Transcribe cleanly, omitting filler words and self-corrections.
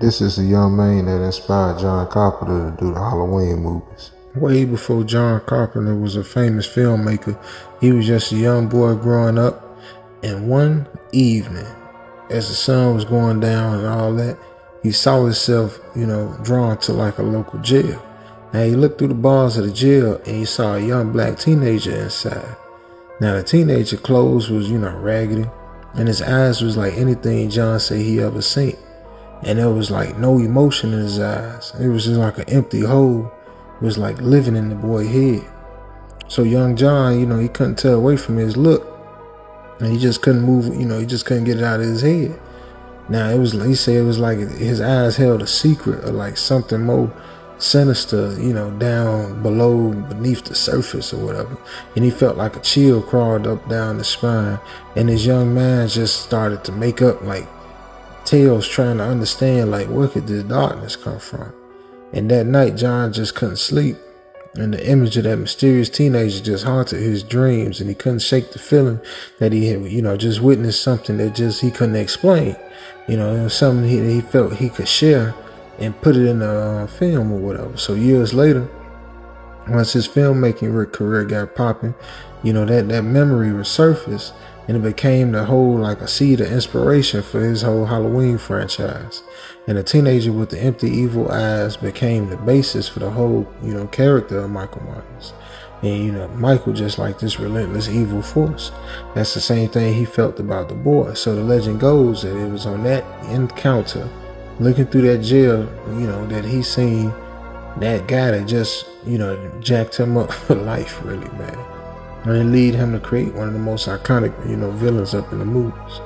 This is the young man that inspired John Carpenter to do the Halloween movies. Way before John Carpenter was a famous filmmaker, he was just a young boy growing up. And one evening, as the sun was going down and all that, he saw himself, drawn to like a local jail. Now he looked through the bars of the jail and he saw a young black teenager inside. Now the teenager clothes was, raggedy, and his eyes was like anything John said he ever seen. And there was like no emotion in his eyes. It was just like an empty hole. It was like living in the boy's head. So young John, he couldn't tell away from his look. And he just couldn't move, he just couldn't get it out of his head. Now he said it was like his eyes held a secret or like something more sinister, down below, beneath the surface or whatever. And he felt like a chill crawled up down his spine. And his young mind just started to make up like tales, trying to understand like where could this darkness come from. And that night John just couldn't sleep, and the image of that mysterious teenager just haunted his dreams, and he couldn't shake the feeling that he had just witnessed something that just he couldn't explain. It was something he felt he could share and put it in a film or whatever. So years later, once his filmmaking career got popping, that memory resurfaced, and it became the whole like a seed of inspiration for his whole Halloween franchise. And the teenager with the empty evil eyes became the basis for the whole, character of Michael Myers. And, Michael just like this relentless evil force. That's the same thing he felt about the boy. So the legend goes that it was on that encounter, looking through that jail, that he seen that guy that just, jacked him up for life, really, man. And it lead him to create one of the most iconic, villains up in the movies.